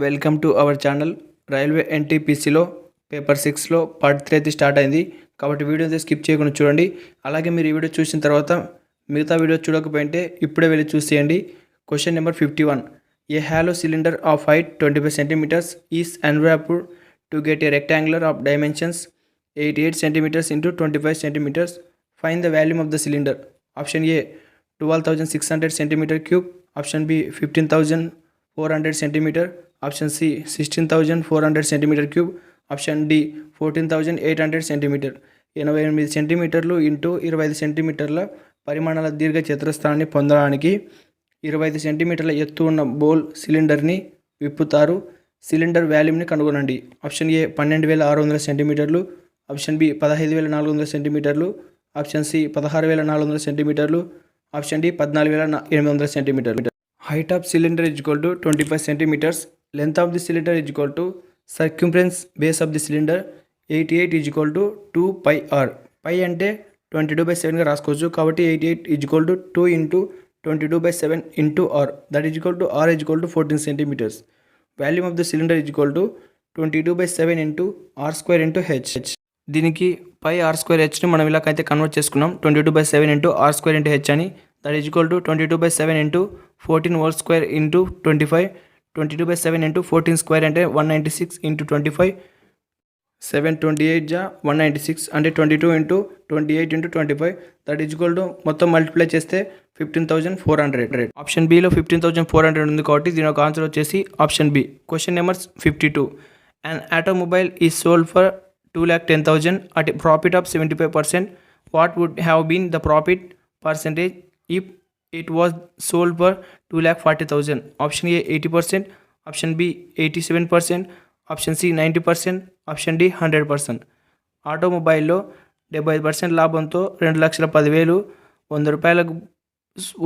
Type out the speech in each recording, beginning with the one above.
Welcome to our channel. Railway ఎన్టీపీసీలో paper 6లో part 3 అయితే స్టార్ట్ అయింది. కాబట్టి వీడియో అయితే స్కిప్ చేయకుండా చూడండి. అలాగే మీరు ఈ వీడియో చూసిన తర్వాత మిగతా వీడియో చూడకపోయింటే ఇప్పుడే వెళ్ళి చూసేయండి. Question number 51. A hollow cylinder of height 25 centimeters is unwrapped to get a rectangular of dimensions 88 centimeters into 25 centimeters. Find the volume of the cylinder. Option A 12,600 centimeter cube. Option B 15,400 centimeter. Option C 16,400 centimeter cube. Option D 14,800 centimeter. 88 సెంటీమీటర్లు into 25 సెంటీమీటర్ల పరిమాణాల దీర్ఘ చతురస్రాన్ని పొందడానికి 25 సెంటీమీటర్ల ఎత్తు ఉన్న బోల్ సిలిండర్ని విప్పుతారు. Cylinder వాల్యూమ్ని కనుగొనండి. ఆప్షన్ ఏ 12,600 సెంటీమీటర్లు. ఆప్షన్ బి 15,400 సెంటీమీటర్లు. ఆప్షన్ సి 16,400 సెంటీమీటర్లు. ఆప్షన్ డి 14,800 సెంటీమీటర్లు. Height of cylinder is equal to 25 centimetres. Length of the cylinder is equal to circumference base of the cylinder 88 is equal to 2 pi r. Pi అంటే 22/7గా రాసుకోవచ్చు. కాబట్టి 88 is equal to 2 into 22/7 into r. That is equal to r is equal to 14 centimetres. Volume of the cylinder is equal to 22/7 into r² into h. దీనికి పై r² hని మనం ఇలాగైతే convert చేసుకున్నాం. 22/7 into r² into h అని. That is equal to 22/7 into 14 whole square into 25. 22/7 into 14² అంటే 196 into 25. 728 జా 196 అంటే 22 into 28 into 25. That is equal to మొత్తం multiply చేస్తే 15,400. ఆప్షన్ బిలో 15,400 ఉంది కాబట్టి దీని ఒక ఆన్సర్ వచ్చేసి option B. Question number 52. An automobile is sold for 2,10,000 at a profit of 75%. What would have been the profit percentage if it was sold for 2,40,000? Option A 80%, option B 87%, option C 90%, option D 100%. ఆటోమొబైల్లో 75% లాభంతో 2,10,000 ₹100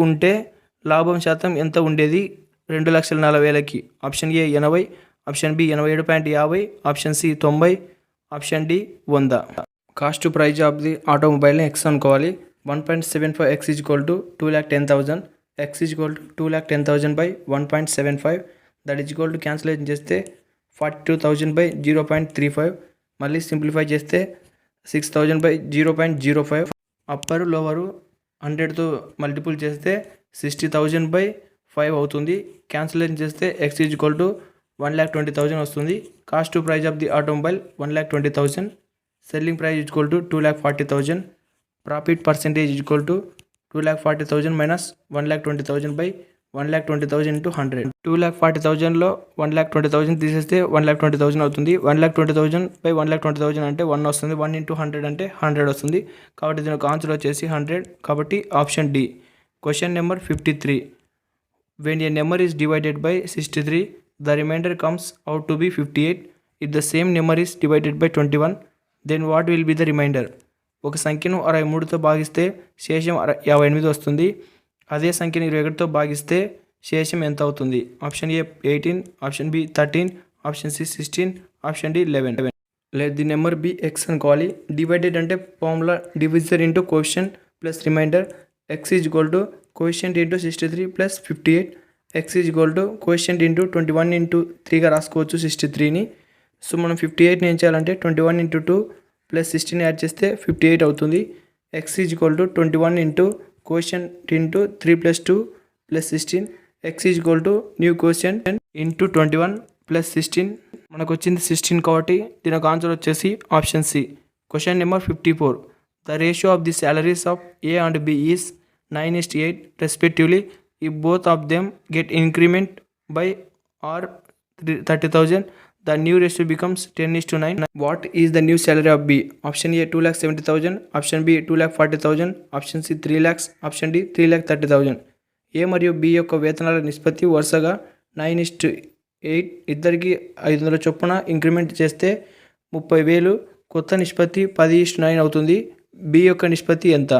ఉంటే లాభం శాతం ఎంత ఉండేది 2,40,000కి? Option A 80, option B 87.50, option C 90, option D 100. Cost price of the ఆటోమొబైల్ని X అనుకోవాలి. 1.75 x is equal to 2,10,000. X is equal to 2,10,000 by 1.75. That is equal to cancellation చేస్తే 42,000 బై 0.35. మళ్ళీ సింప్లిఫై చేస్తే 6,000 బై 0.05. అప్పరు లోవరు 100తో multiple చేస్తే 60,000 by 5 అవుతుంది. Cancellation చేస్తే X is equal to 1,20,000 వస్తుంది. Cost price of the automobile 1,20,000. Selling praise is equal to 2,40,000. Profit percentage is equal to 2,40,000 minus 1,20,000 by 1,20,000 into 100. 2,40,000లో 1,20,000 తీసేస్తే 1,20,000 అవుతుంది. 1,20,000 బై 1,20,000 అంటే 1 వస్తుంది. 1 ఇంటూ 100 అంటే 100 వస్తుంది. కాబట్టి దీని ఒక ఆన్సర్ వచ్చేసి 100. కాబట్టి option D. Question number 53. When a number is divided by 63, the remainder comes out to be 58. If the same number is divided by 21, then what will be the remainder? ఒక సంఖ్యను 63తో భాగిస్తే శేషం 58 వస్తుంది. అదే సంఖ్యను 21తో భాగిస్తే శేషం ఎంత అవుతుంది? Option A 18, option B 13, option C 16, option D 11. Let the number be X అనుకోవాలి. డివైడెడ్ అంటే formula divisor into coefficient plus remainder. X is equal to coefficient into 63 plus 58. X is equal to coefficient into 21 into 3గా రాసుకోవచ్చు 63ని. So మనం 58ని ఏం చేయాలంటే 21 into 2 plus 16 add చేస్తే 58 అవుతుంది. X is equal to 21 into coefficient into 3 plus 2 plus 16. X is equal to new coefficient into 21 plus 16. మనకు వచ్చింది 16 కాబట్టి దీని ఒక ఆన్సర్ వచ్చేసి option C. Question number 54. The ratio of the salaries of A and B is 9:8 respectively. If both of them get increment by or 30,000, the new ratio becomes 10:9. What is the new salary of B? Option A 2,70,000, option B 2,40,000, option C 3 lakhs, option D 3,30,000. A మరియు B యొక్క వేతనాల నిష్పత్తి వరుసగా 9:8. ఇద్దరికి 500 చొప్పున increment చేస్తే 30,000. కొత్త నిష్పత్తి 10:9 అవుతుంది. B యొక్క నిష్పత్తి ఎంత?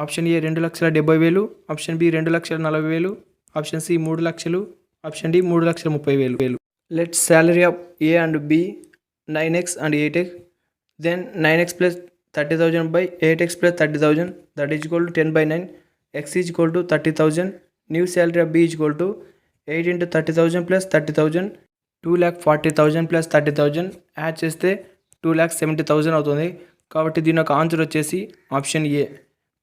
Option A 2,70,000, option B 2,40,000, option C 3 లక్షలు, option D 3,30,000. Let salary of A and B 9x and 8x. Then 9x plus 30,000 by 8x plus 30,000. That is equal to 10/9. X is equal to 30,000. New salary of B is equal to 8 into 30,000 plus 30,000 2,40,000 plus 30,000 add చేస్తే 2,70,000 అవుతుంది. కాబట్టి దీని యొక్క answer వచ్చేసి option A.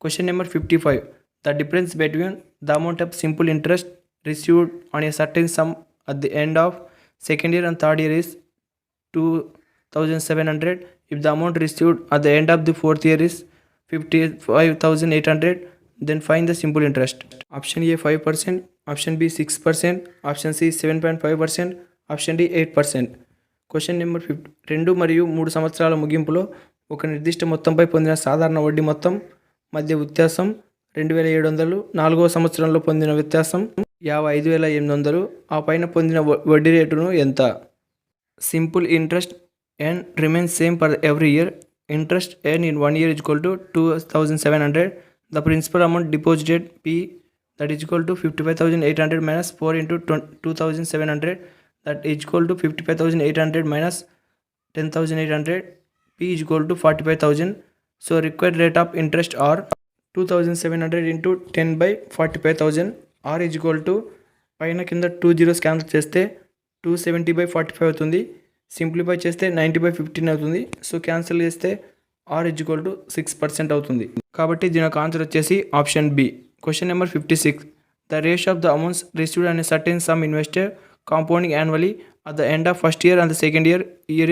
Question number 55. The difference between the amount of simple interest received on a certain some at the end of second year and third year is 2,700. If the amount received at the end of the fourth year is 55,800, then find the simple interest. Option A 5%, option B 6%, option C 7.5%, option D 8%. Question number 2 మరియు 3 సంవత్సరాల ముగింపులో ఒక నిర్దిష్ట మొత్తంపై పొందిన సాధారణ వడ్డీ మొత్తం మధ్య వ్యత్యాసం 2,700. 4వ సంవత్సరంలో పొందిన వ్యత్యాసం 55,800. ఆ పైన పొందిన వడ్డీ రేటును ఎంత? Simple interest and remains same for every year. Interest earned in 1 year is equal to 2,700. The principal amount deposited P, that is equal to 55,800 minus 4 into 2,700, that is equal to 55,800 minus 10,800. P is equal to 45,000. So required rate of interest are 2,700 into 10 by 45,000. R is equal to పైన కింద 2 zeros cancel చేస్తే 270 by 45 అవుతుంది. Simplify చేస్తే 90/15 అవుతుంది. So cancel చేస్తే R is equal to 6% అవుతుంది. కాబట్టి దీని యొక్క ఆన్సర్ వచ్చేసి option B. Question number 56. The ratio of the amounts received and certain sum invested compounding annually at the end of first year and the second year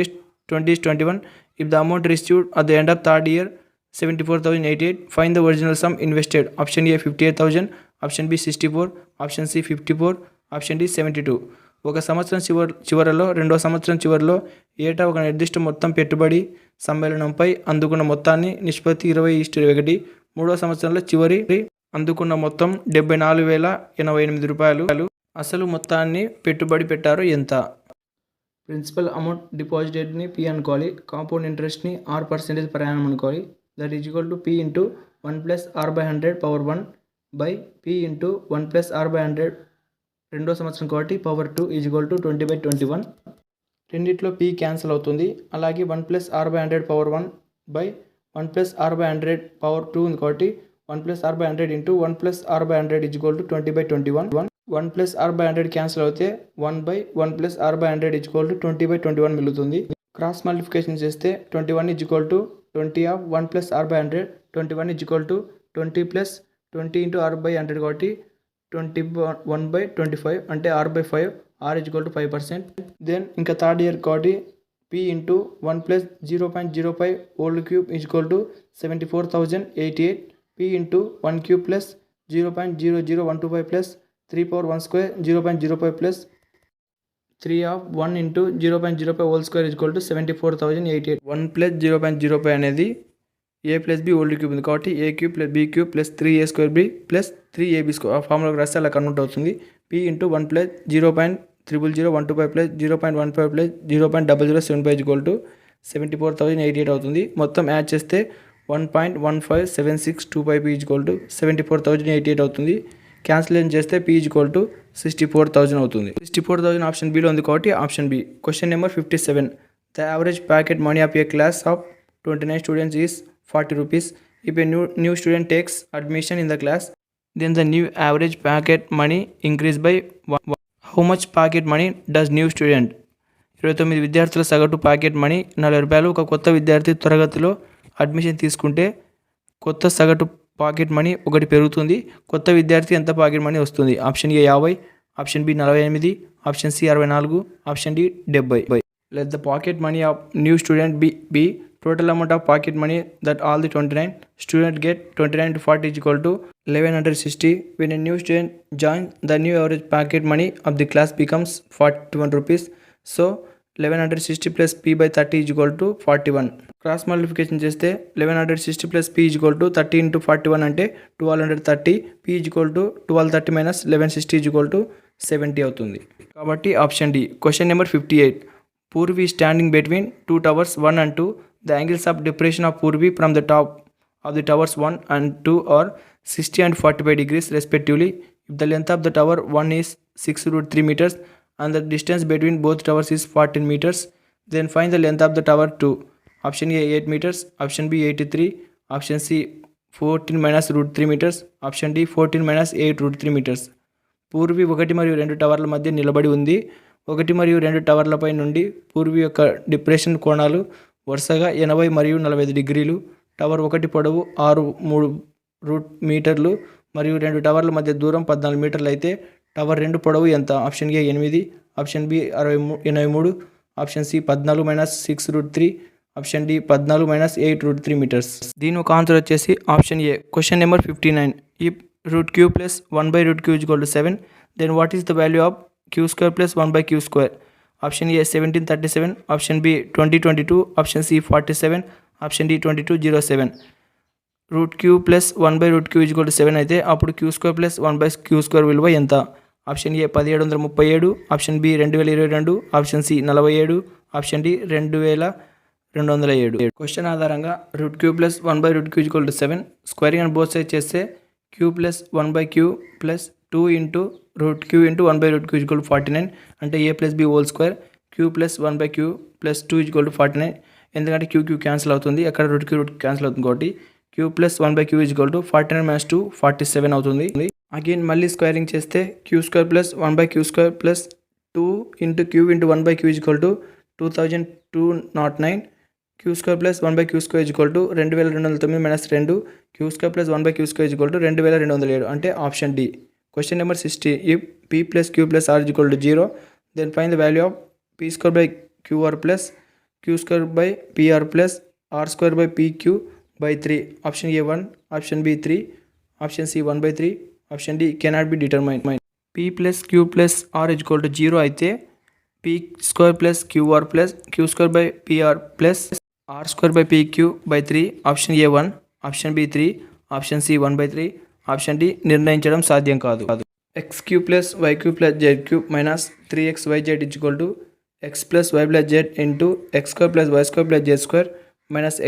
is 20:21. If the amount received at the end of third year 74,088, find the original sum invested. Option A 58,000, option B 64, option C 54, option D 72. ఒక సంవత్సరం చివరలో రెండో సంవత్సరం చివరిలో ఏటా ఒక నిర్దిష్ట మొత్తం పెట్టుబడి సమ్మేళనంపై అందుకున్న మొత్తాన్ని నిష్పత్తి 20:1. మూడో సంవత్సరంలో చివరి అందుకున్న మొత్తం 74,088 రూపాయలు. అసలు మొత్తాన్ని పెట్టుబడి పెట్టారు ఎంత? ప్రిన్సిపల్ అమౌంట్ డిపాజిటెడ్ని పి అనుకోవాలి, కాంపౌండ్ ఇంట్రెస్ట్ని R% per annum అనుకోవాలి. That is equal to P into 1+R/100 power 1 by P into 1+R/100 రెండో సంవత్సరం కాబట్టి పవర్ 2 ఈజ్ ఈక్వల్ టు 20/21. రెండిట్లో P క్యాన్సిల్ అవుతుంది. అలాగే 1+R/100 power 1 by 1+R/100 power 2 ఉంది కాబట్టి 1+R/100 into 1+R/100 is equal to 20/21. 1+R/100 cancel అవుతే 1/1+R/100 is equal to 20/21 మిగులుతుంది. క్రాస్ మల్టిప్లికేషన్ చేస్తే 21 is equal to 20 of 1+R/100. 21 is equal to 20 + 20 into R/100 కాబట్టి 21/25 అంటే R/5. R is equal to 5%. Then ఇంకా third year కాబట్టి P into 1 + 0.05 whole cube is equal to 74,088. P into 1 cube plus 0.00125 plus 3/1² 0.05 plus 3 of 1 into 0.05 whole square is equal to 74,088. 1 + 0.05 అనేది A + B whole cube ఉంది కాబట్టి A³ + B³ + 3A² B + 3AB². ఆ ఫార్ములాకి రాస్తే అలా convert అవుతుంది. P into 1 + 0.0000125 plus 0.15 plus 0.0075 equal to 74,088 అవుతుంది. మొత్తం add చేస్తే 1.157625 ఈజ్ ఈక్వల్ టు 74,088 అవుతుంది. క్యాన్సిలేషన్ చేస్తే P ఈజ్ ఈక్వల్ టు 64,000 అవుతుంది. 64,000 ఆప్షన్ బిలో ఉంది కాబట్టి option B. Question number 57. The average packet money of a class of 29 students is 40 rupees. If a new student takes admission in the class, then the new average packet money increase by 1. How much packet money does new student? 29 విద్యార్థుల సగటు packet money 40 రూపాయలు. ఒక కొత్త విద్యార్థి తరగతిలో admission తీసుకుంటే కొత్త సగటు పాకెట్ మనీ 1 పెరుగుతుంది. కొత్త విద్యార్థి ఎంత పాకెట్ మనీ వస్తుంది? Option A 50, option B 48, option C 64, option D 70. Let the pocket money of new student be total amount of pocket money that all the 29 students get. 29 to 40 is equal to 1160. When a new student joins, the new average pocket money of the class becomes 41 rupees. So 1160 plus P by 30 is equal to 41. Cross multiplication చేస్తే 1160 plus P is equal to 30 into 41 అంటే 1230. P is equal to 1230 minus 1160 is equal to 70 అవుతుంది. కాబట్టి option D. Question number 58. Purvi standing between 2 towers 1 and 2. The angles of depression of Purvi from the top of the towers 1 and 2 are 60 and 45 degrees respectively. If the length of the tower 1 is 6√3 meters and the distance between both towers is 14 meters, then find the length of the tower 2. Option A 8 meters, option B 83, option C 14 minus √3 meters, option D 14 minus 8 √3 meters. Purvi 1 మరియు 2 టవర్ల మధ్య నిలబడి ఉంది. 1 మరియు 2 టవర్లపై నుండి పూర్వీ యొక్క depression కోణాలు వరుసగా 80 మరియు 45 డిగ్రీలు. టవర్ 1 పొడవు 6.3 మీటర్లు మరియు 2 టవర్ల మధ్య దూరం 14 మీటర్లు అయితే టవర్ 2 పొడవు ఎంత? Option A 8, option B 83, option C 14 - 6√3, option D 14 - 8√3 metres. దీని ఒక ఆన్సర్ వచ్చేసి option A. Question number 59. If √q + 1/√q = 7, then what is the value of q² + 1/q²? Option A 1737, option B 2022, option C 47, option D 2207. √q + 1/√q = 7 అయితే అప్పుడు q² + 1/q² విలువ ఎంత? Option A 1737, option B 2022, option C 47, option D 2207. Question ఆధారంగా √q + 1/√q = 7 squaring and both side చేస్తే q + 1/q + 2 × √q × 1/√q = 49, అంటే a + b whole square. q + 1/q + 2 = 49, ఎందుకంటే q cancel అవుతుంది, అక్కడ √q క్యాన్సిల్ అవుతుంది కాబట్టి q + 1/q = 49 - 2 47 అవుతుంది. Again మళ్ళీ స్క్వేరింగ్ చేస్తే q² + 1/q² + 2 × q × 1/q = 2209. q² + 1/q² = 2209 - 2, q² + 1/q² = 2207, అంటే option D. Question number 60. If p + q + r = 0, then find the value of p²/qr + q²/pr + r²/pq/3. Option A 1, option B 3, option C 1/3, option D cannot be determined. p + q + r = 0 అయితే p² + qr + q²/pr + r²/pq/3. Option A 1, option B 3, option C 1/3, option D నిర్ణయించడం సాధ్యం కాదు. x³ + y³ + z³ - 3xyz = x + y + z × x² + y² + z² -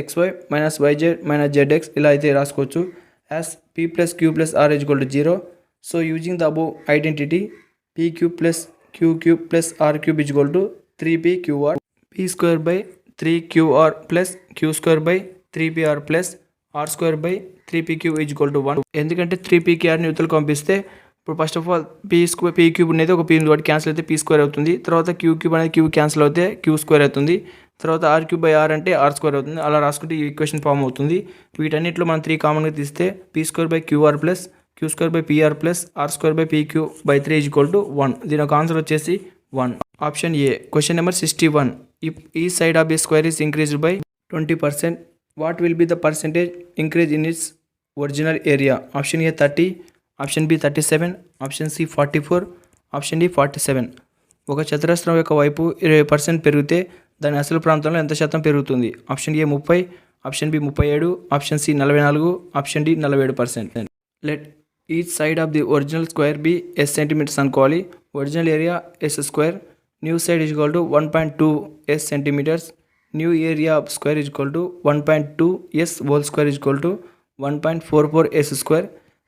xy - yz - zx ఇలా అయితే రాసుకోవచ్చు. As p + q + r = 0, so using the above identity pq + q³ + r³ = 3pqr. p²/3qr + q²/3pr + r²/3pq = 1. ఎందుకంటే 3pqrని యువతలకు పంపిస్తే ఇప్పుడు ఫస్ట్ ఆఫ్ ఆల్ p³ అనేది ఒక p వాటి క్యాన్సిల్ అయితే p² అవుతుంది. తర్వాత q³ అనేది q క్యాన్సిల్ అవుతే q² అవుతుంది. తర్వాత r³ అంటే r² అవుతుంది. అలా రాసుకుంటే ఈ ఈక్వేషన్ ఫామ్ అవుతుంది. వీటన్నిటిలో మనం 3 కామన్గా తీస్తే p²/qr + q²/pr + r²/pq/3 = 1. దీని ఒక ఆన్సర్ వచ్చేసి 1. Option A. Question number 61. If each side of a square is increased by 20%, what will be the percentage increase in its original area? Option A 30, option B 37, option C 44, option D 47. ఒక చతురస్రం యొక్క వైపు 20% పెరిగితే దాని అసలు ప్రాంతంలో ఎంత శాతం పెరుగుతుంది? Option A 30, option B 37, option C 44, option D 47%. Let each side of the original square be s centimetres అనుకోవాలి. Original area s², new side = 1.2 s centimetres, new area of square = 1.2 s whole square = 1.44 s².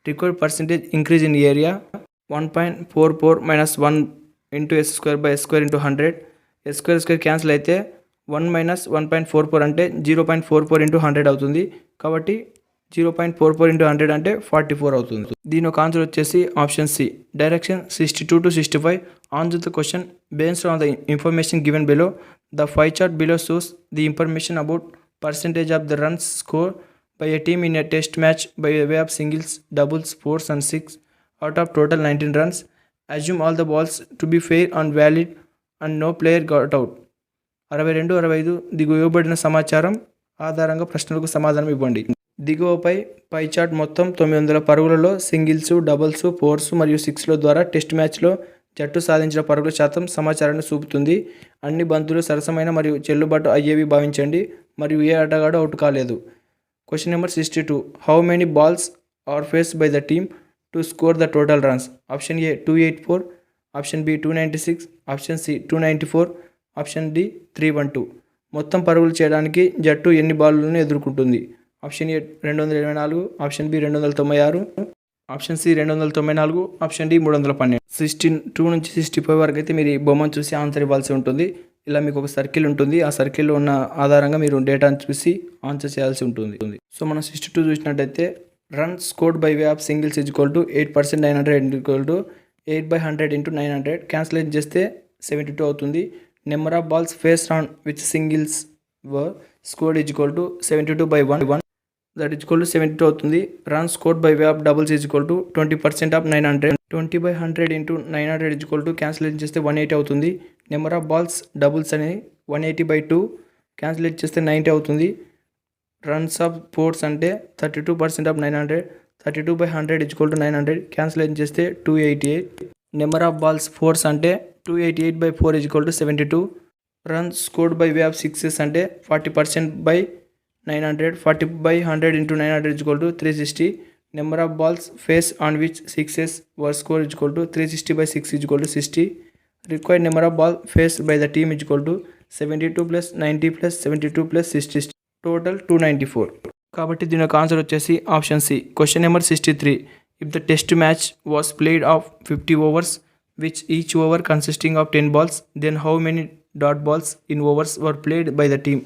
Required percentage increase in area 1.44 - 1 × s²/s² × 100. s² cancel అయితే 1 - 1.44 అంటే 0.44 × 100 అవుతుంది. కాబట్టి 0.44 × 100 అంటే 44 అవుతుంది. దీని ఒక answer వచ్చేసి option C. Direction 62 to 65. Answer the question based on the information given below. ద pie chart below shows the information about percentage of the runs scored by a team in a test match by way of singles, doubles, fours and six out of total 19 runs. Assume all the balls to be fair and valid and no player got out. 62, 65 దిగువ ఇవ్వబడిన సమాచారం ఆధారంగా ప్రశ్నలకు సమాధానం ఇవ్వండి. దిగువపై pie chart మొత్తం 900 పరుగులలో singles, doubles, force మరియు సిక్స్ల ద్వారా టెస్ట్ మ్యాచ్లో జట్టు సాధించిన పరుగుల శాతం సమాచారాన్ని చూపుతుంది. అన్ని బంతులు సరసమైన మరియు చెల్లుబాటు అయ్యేవి భావించండి మరియు ఏ ఆటగాడు అవుట్ కాలేదు. Question number 62. How many balls are faced by the team to score the total runs? Option A 284, option B 296, option C 294, option D 312. మొత్తం పరుగులు చేయడానికి జట్టు ఎన్ని బాలులను ఎదుర్కొంటుంది? Option A 224, option B 296, option C 294, option D 312. 62 నుంచి 65 వరకు అయితే మీరు ఈ బొమ్మను చూసి ఆన్సర్ ఇవ్వాల్సి ఉంటుంది. ఇలా మీకు ఒక సర్కిల్ ఉంటుంది. ఆ సర్కిల్లో ఉన్న ఆధారంగా మీరు డేటాను చూసి ఆన్సర్ చేయాల్సి ఉంటుంది. సో మనం 62 చూసినట్టయితే run scored by way of singles = 8% 900 = 8/100 × 900. Cancellate చేస్తే 72 అవుతుంది. Number of balls faced on which singles were scored is equal to 72/1 that is equal to 72 అవుతుంది. Run scored by way of doubles is equal to 20% of 900. 20/100 into 900 is equal to cancellate చేస్తే 180 అవుతుంది. Number of balls doubles అని 180/2 క్యాన్సిలేట్ చేస్తే 90 అవుతుంది. Runs of force అంటే 32% of 900. 32/100 is equal to 900 cancellate చేస్తే 288. Number of balls force అంటే 288/4 is equal to 72. Runs scored by way of sixes అంటే 40% by 900. 40/100 into 900 is equal to 360. Number of balls face on which sixes were score is equal to 360/6 is equal to 60. Required number of ball faced by the team is equal to 72 + 90 + 72 + 60 total 294. కాబట్టి దీని యొక్క answer వచ్చేసి option C. Question number 63. If the test match was played of 50 overs which each over consisting of 10 balls, then how many dot balls in overs were played by the team?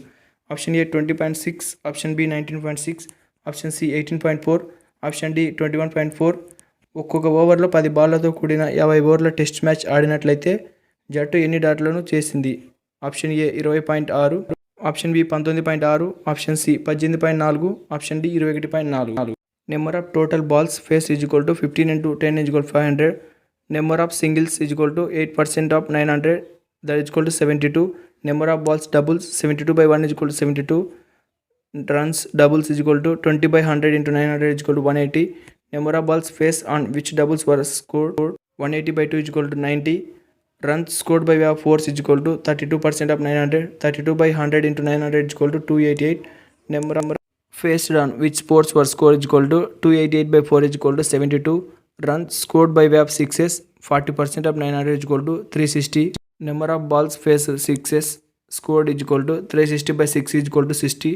Option A 20.6, option B 19.6, option C 18.4, option D 21.4. ఒక్కొక్క ఓవర్లో 10 బాళ్లతో కూడిన 50 ఓవర్ల test match ఆడినట్లయితే జట్టు ఎన్ని డాట్లను చేసింది? Option A 20.6, option B 19.6, option C 18.4, option D 21.4. Number of total balls face is equal to 15 × 10 is equal 500. Number of singles is equal to 8% of 900 that is equal to 72. Number of balls doubles 72/1 is equal to 72. Runs doubles is equal to 20/100 into 900 is equal to 180. Number of balls face on which doubles were scored 180/2 is equal to 90. Runs scored by way of force is equal to 32% of 900. 32/100 into 900 is equal to 288. Number faced on which sports were score is equal to 288/4 is equal to 72. Runs scored by way of sixes 40% of 900 is equal to 360. Number of balls face sixes scored is equal to 360/6 is equal to 60.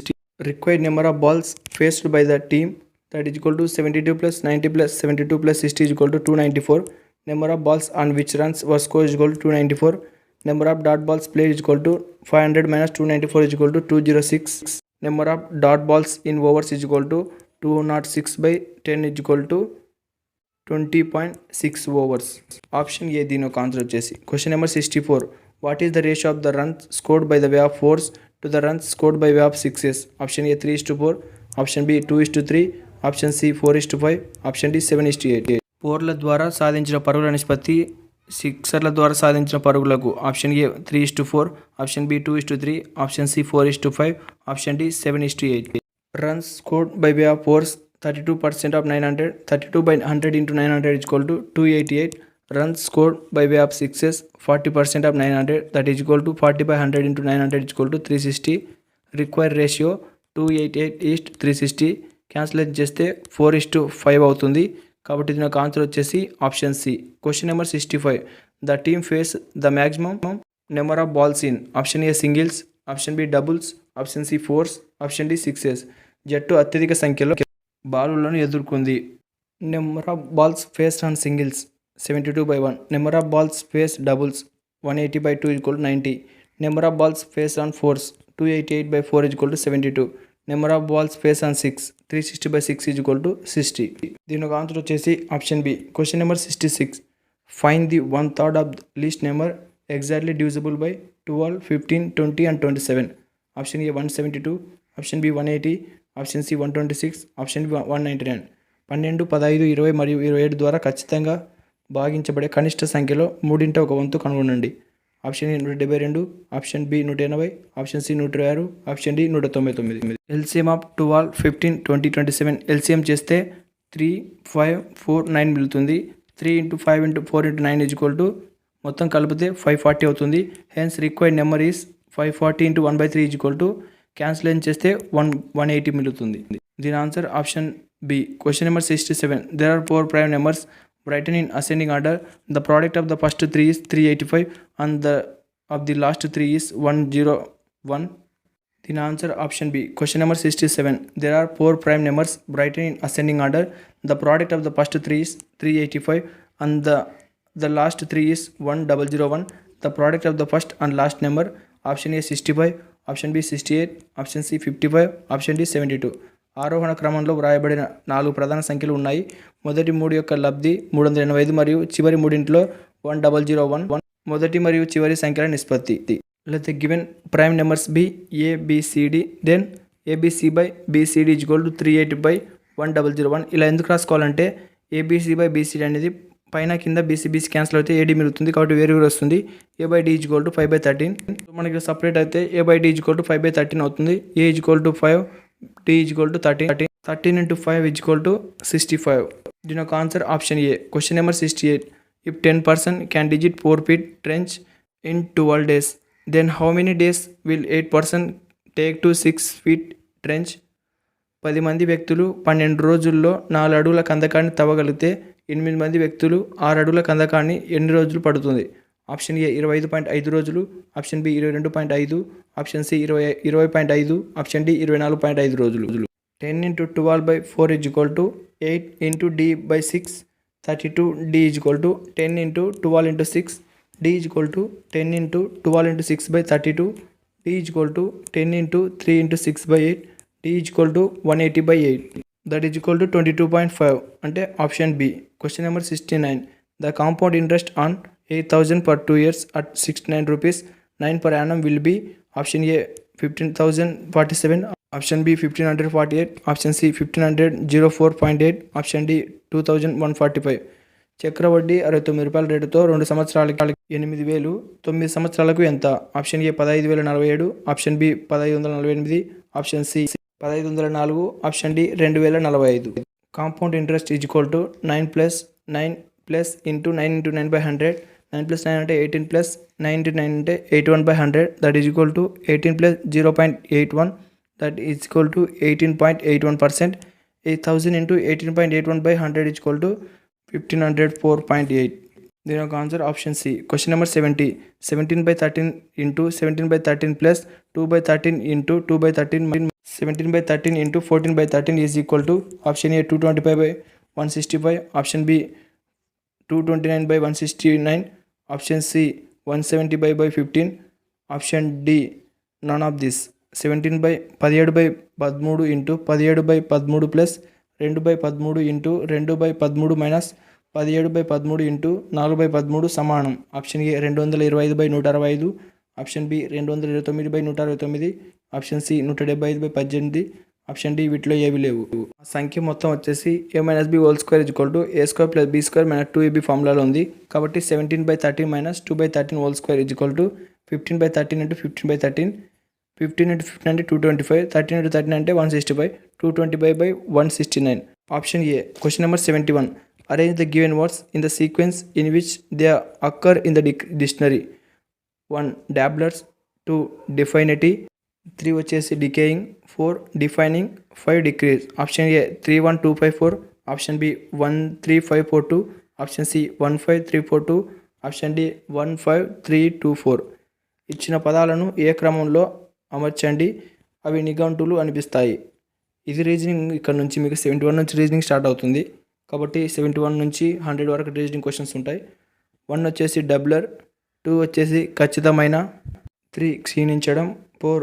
Required number of balls faced by the team that is equal to 72 + 90 + 72 + 60 is equal to 294. Number of balls on which runs were score is equal to 294. Number of dot balls played is equal to 500 - 294 is equal to 206. Number of dot balls in overs is equal to 206/10 is equal to 20.6 overs. Option A దీని ఒక answer వచ్చేసి. Question number 64. What is the ratio of the runs scored by the way of fours to the runs scored by way of sixes? Option A 3:4, option B 2:3, option C 4:5, option D 7:8. ఫోర్ల ద్వారా సాధించిన పరుగుల నిష్పత్తి సిక్సర్ల ద్వారా సాధించిన పరుగులకు. Option A 3:4, option B 2:3, option C 4:5, option D 7:8. Runs scored by way of fours 32% of 900. 32/100 into 900 is equal to 288. Runs scored by way of sixes 40% of 900 that is equal to 40/100 into 900 is equal to 360. Require ratio 288:360. Cancellate చేస్తే 4:5 అవుతుంది. కాబట్టి దీని యొక్క answer వచ్చేసి option C. Question number 65. The team face the maximum number of balls in option A singles, option B doubles, option C fours, option D sixes. జట్టు అత్యధిక సంఖ్యలో బాలులను ఎదుర్కొంది. Number of balls faced on singles 72/1. Number of balls face doubles 180/2 is equal to 90. Number of balls face on fours 288/4 is equal to 72. Number of balls face on six 360/6 is equal to 60. దీని ఒక answer వచ్చేసి option B. Question number 66. Find the 1/3 of least number exactly divisible by 12, 15, 20 and 27. Option A 172, option B 180, option C 126, option B 199. 12, 15, 20 మరియు 27 ద్వారా ఖచ్చితంగా భాగించబడే కనిష్ట సంఖ్యలో 1/3 కనుగొనండి. Option A 172, option B 180, option C 126, option D 199. LCM of 12, 15, 20, 27 LCM చేస్తే 3, 5, 4, 9 మిగులుతుంది. 3 × 5 × 4 × 9 is equal to మొత్తం కలిపితే 540 అవుతుంది. Hence required number is 540 × 1/3 is equal to cancellation చేస్తే 180 మిగులుతుంది. దీని answer option B. Question number 67. There are 4 prime numbers written in ascending order. The product of the first 3 is 385 and the last 3 is 101. దీని answer option B. Question number 67. There are 4 prime numbers written in ascending order. The product of the first 3 is 385 and the last 3 is 1001. The product of the first and last number. Option A 65, option B 68, option C 55, option D 72. ఆరోహణ క్రమంలో వ్రాయబడిన 4 ప్రధాన సంఖ్యలు ఉన్నాయి. మొదటి 3 యొక్క లబ్ధి 385 మరియు చివరి మూడింట్లో 1001. మొదటి మరియు చివరి సంఖ్యల నిష్పత్తి. Let the given prime numbers be a, b, c, d, then abc by bcd is equal to 38 by 1001. ఇలా ఎందుకు రాసుకోవాలంటే abc by bcd అనేది పైన కింద bc క్యాన్సిల్ అయితే ad మిగులుతుంది కాబట్టి వేరు వస్తుంది. a by d is equal to 5 by 13. మనకి సపరేట్ అయితే a by d is equal to 5 by 13 అవుతుంది. a is equal to 5, d is equal to 13. 13 into 5 is equal to 65. దీని యొక్క answer option A. Question number 68. If 10% can digit 4 feet trench in 12 days, then how many days will 8% take to 6 feet trench? 10 మంది వ్యక్తులు 12 రోజుల్లో 4 అడుగుల కందకాన్ని తవ్వగలిగితే 8 మంది వ్యక్తులు 6 అడుగుల కందకాన్ని ఎన్ని రోజులు పడుతుంది? ఆప్షన్ ఏ 25.5 రోజులు, option B 22.5, option C 20.5, option D 24.5 రోజులు. 10 into 12 by 4 is equal to 8 into d by 6, 32. d is equal to 10 into 12 into 6. d is equal to 10 into 12 into 6 by 32. d is equal to 10 into 3 into 6 by 8. d is equal to 180 by 8. That is equal to 22.5. అంటే option B. Question number 69. The compound interest on 8,000 per 2 years at 69 rupees 9 per annum will be option A 15,047, option B 1,548, option C 1,500 04.8, option D 2,145. చక్రవడ్డీ 69 రూపాయల రేటుతో 2 సంవత్సరాలకి 8,000, 9 సంవత్సరాలకు ఎంత? Option A 15,047, option B 1,548, option C 1,504, option D 2,045. Compound interest is equal to 9 plus 9 plus into 9 into 9 by 100. 9 plus 9 అంటే 18 plus 9 into 9 అంటే 81 by 100. That is equal to 18 plus 0.81. That is equal to 18.81%. 8,000 into 18.81 by 100 is equal to 1,504.8. దీని యొక్క answer option C. Question number 70. 17 by 13 into 17 by 13 plus 2 by 13 into 2 by 13 17 by 13 into 14 by 13 is equal to option A 225 by 165, option B 229 by 169, option C 170 by 15, option D none of this. 17 by 17 by 13 into 17 by 13 plus 2 by 13 into 2 by 13 minus 17 by 13 into 4 by 13 సమానం. Option A 225 by 165, option B 229 by 169, option C 175 by 18, option D వీటిలో ఏవి లేవు. ఆ సంఖ్య మొత్తం వచ్చేసి a minus B whole square equal to a square plus b square minus 2ab ఫార్ములాలో ఉంది. కాబట్టి 17 by 13 minus 2 by 13 whole square equal to 15 by 13 into 15 by 13. 15 into 15 అంటే 225, 13 into 13 అంటే 165, 225 by 169. Option A. Question number 71. Arrange the given words in the sequence in which they occur in the dictionary. 1 dabblers, 2 definity, 3 వచ్చేసి decaying, 4 defining, 5 decrease. Option A 31254, option B 13542, option C 15342, option D 15324. ఇచ్చిన పదాలను ఏ క్రమంలో అమర్చండి, అవి నిఘంటువులు అనిపిస్తాయి. ఇది reasoning. ఇక్కడ నుంచి మీకు 71 నుంచి రీజనింగ్ స్టార్ట్ అవుతుంది. కాబట్టి 71 నుంచి 100 వరకు రీజనింగ్ క్వశ్చన్స్ ఉంటాయి. 1 వచ్చేసి డబ్లర్, 2 వచ్చేసి ఖచ్చితమైన, 3 క్షీణించడం, 4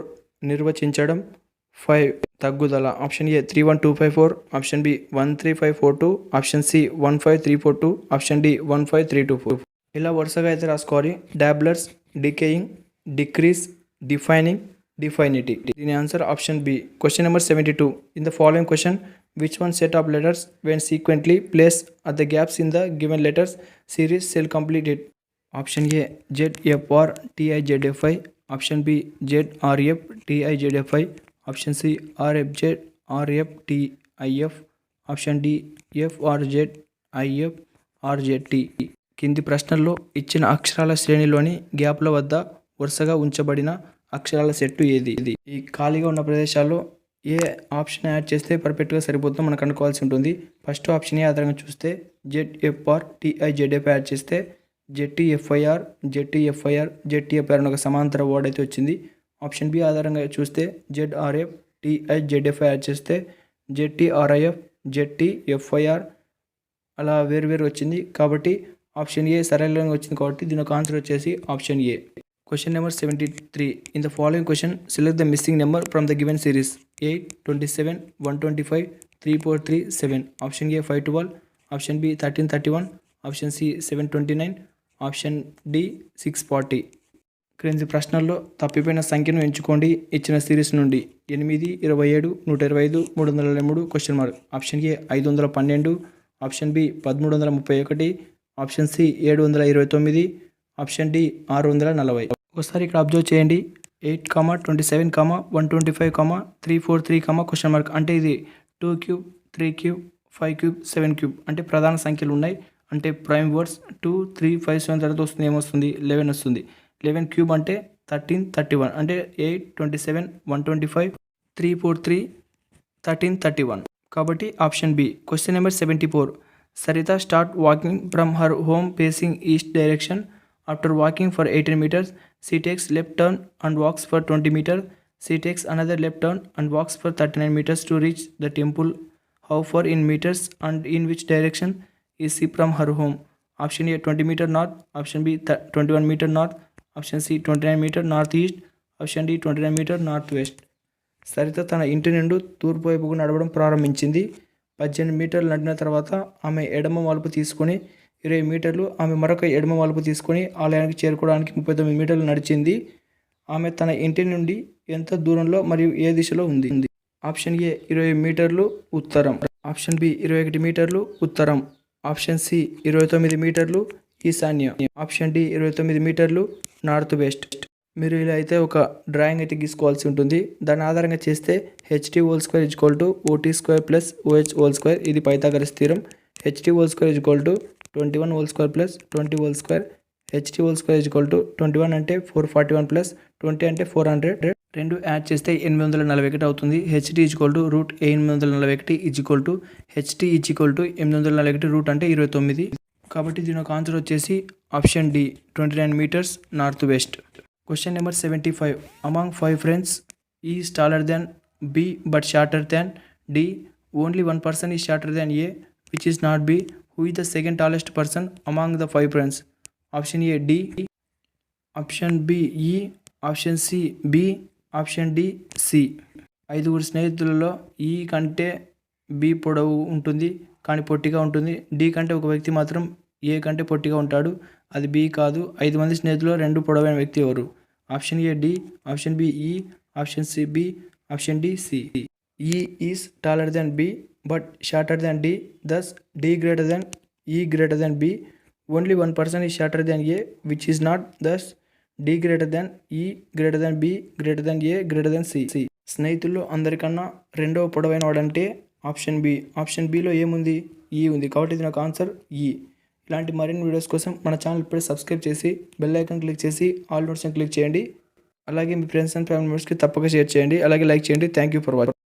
నిర్వచించడం, 5 తగ్గుదల. Option A 31254, option B 13542, option C 15342, option D 15324. ఇలా వరుసగా అయితే రాసుకోవాలి. Dabblers, decaying, decrease, defining, definity. దీని answer option B. Question number 72. In the following question which one set of letters when sequentially placed at the gaps in the given letters series shall complete it? Option A ZFR TIZFI, option B ZRF TIZFI, option C RFZ RF TIF, option D FRZ IF RZT. కింది ప్రశ్నల్లో ఇచ్చిన అక్షరాల శ్రేణిలోని గ్యాప్ల వద్ద వరుసగా ఉంచబడిన అక్షరాల set ఏది? ఈ ఖాళీగా ఉన్న ప్రదేశాల్లో ఏ ఆప్షన్ యాడ్ చేస్తే పర్ఫెక్ట్గా సరిపోతుందో మనకు అనుకోవాల్సి ఉంటుంది. ఫస్ట్ ఆప్షన్ ఏ ఆధారంగా చూస్తే ZFR TIZF యాడ్ చేస్తే ZTFIR ZTFIR ZTFIR అని ఒక సమాంతర వర్డ్ అయితే వచ్చింది. ఆప్షన్ బి ఆధారంగా చూస్తే ZRF TIZFI యాడ్ చేస్తే ZTRIF ZTFIR అలా వేరు వచ్చింది. కాబట్టి ఆప్షన్ ఏ సరైనగా వచ్చింది. కాబట్టి దీని ఒక ఆన్సర్ వచ్చేసి option A. Question number 73. In the following question select the missing number from the given series 8, 27, 125, 343, 7. Option A 512, option B 1331, option C 729, option D 640. క్రింది ప్రశ్నల్లో తప్పిపోయిన సంఖ్యను ఎంచుకోండి ఇచ్చిన సిరీస్ నుండి. 8, 27, 125, 323 question mark. Option A 512, option B 1331, option C 729, option D 640. ఒకసారి ఇక్కడ observe చేయండి. 8, 27, 125, 343, question mark. అంటే ఇది 2 క్యూబ్, 3 క్యూబ్, 5 క్యూబ్, 7 క్యూబ్ అంటే ప్రధాన సంఖ్యలు ఉన్నాయి. అంటే ప్రైమ్ వర్డ్స్ 2, 3, 5, 7 తర్వాత వస్తుంది ఏమొస్తుంది 11 వస్తుంది. 11 క్యూబ్ అంటే 13, 31 అంటే 8, 27, 125, 343, 13, 31. కాబట్టి option B. Question number 74. Saritha start walking from her home facing east direction. After walking for 18 meters, she takes left turn and walks for 20 meters. She takes another left turn and walks for 39 meters to reach the temple. How far in meters and in which direction is she from her home? Option A 20 meter north, option B 21 meter north, option C 29 meter north east, option D 29 meter north west. Saritha తన ఇంటి నుండి తూర్పు వైపుకు నడవడం ప్రారంభించింది. 18 మీటర్లు నడిచిన తర్వాత ఆమె ఎడమ మలుపు తీసుకొని 20 మీటర్లు, ఆమె మరొక ఎడమ మలుపు తీసుకొని ఆలయానికి చేరుకోవడానికి 39 మీటర్లు నడిచింది. ఆమె తన ఇంటి నుండి ఎంత దూరంలో మరియు ఏ దిశలో ఉంది? ఆప్షన్ ఏ 20 మీటర్లు ఉత్తరం, ఆప్షన్ బి 21 మీటర్లు ఉత్తరం, ఆప్షన్ సి 29 మీటర్లు ఈశాన్యం, ఆప్షన్ డి 29 మీటర్లు నార్త్ వెస్ట్. మీరు ఇలా అయితే ఒక డ్రాయింగ్ అయితే గీసుకోవాల్సి ఉంటుంది. దాని ఆధారంగా చేస్తే HT² = OT² + OH². ఇది పైథాగరస్ థీరం. HT² = 21² + 20². HT² = 21 అంటే 441 + 20 అంటే 400. రెండు యాడ్ చేస్తే 841 అవుతుంది. HT = √841 HT = 841 రూట్ అంటే 29. కాబట్టి దీని ఒక ఆన్సర్ వచ్చేసి option D 29 meters north west. Question number 75. Among 5 friends, E is taller than B but shorter than D. Only one person is shorter than A, which is not B. Who is the second tallest person among the 5 friends? Option A D, option B E, option C B, option D C. 5 స్నేహితులలో E కంటే B పొడవు ఉంటుంది కానీ పొట్టిగా ఉంటుంది. D కంటే ఒక వ్యక్తి మాత్రం ఏ కంటే పొట్టిగా ఉంటాడు. అది బి కాదు. 5 మంది స్నేహితుల్లో 2 పొడవైన వ్యక్తి ఎవరు? Option A D, option B E, option C B, option D C. E is taller than B but shorter than D, thus D greater than E greater than B. Only one person is shorter than A which is not, thus D greater than E greater than B greater than A greater than C. స్నేహితుల్లో అందరికన్నా రెండవ పొడవైన వాడంటే option B. Option below ఏముంది? ఈ ఉంది. కాబట్టి ఇది నాకు ఆన్సర్ ఈ. ఇలాంటి మరిన్ని వీడియోస్ కోసం మన ఛానల్ ఇప్పుడే సబ్స్క్రైబ్ చేసి బెల్ ఐకాన్ క్లిక్ చేసి ఆల్ నోటిఫికేషన్ క్లిక్ చేయండి. అలాగే మీ ఫ్రెండ్స్ అండ్ ఫ్యామిలీ మెంబర్స్కి తప్పక షేర్ చేయండి. అలాగే లైక్ చేయండి. Thank you for watching.